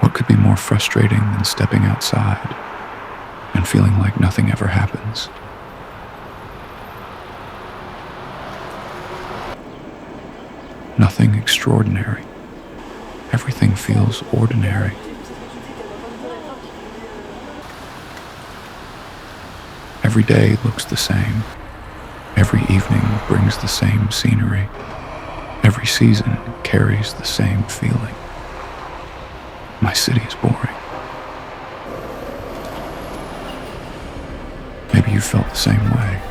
What could be more frustrating than stepping outside and feeling like nothing ever happens? Nothing extraordinary. Everything feels ordinary. Every day looks the same. Every evening brings the same scenery. Every season carries the same feeling. My city is boring. Maybe you felt the same way,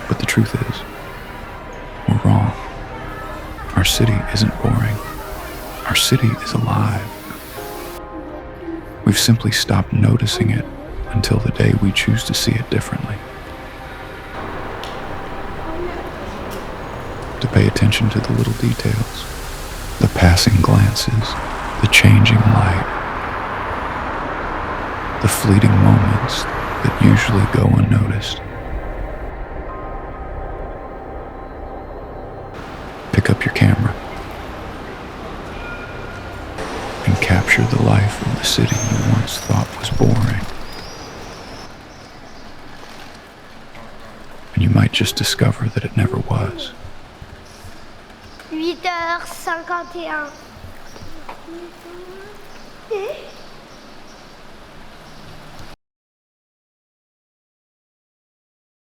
but the truth is, we're wrong. Our city isn't boring. Our city is alive. We've simply stopped noticing it until the day we choose to see it differently. To pay attention to the little details, the passing glances, the changing light, the fleeting moments that usually go unnoticed. Pick up your camera and capture the life of the city you once thought was boring. And you might just discover that it never was. 8h51.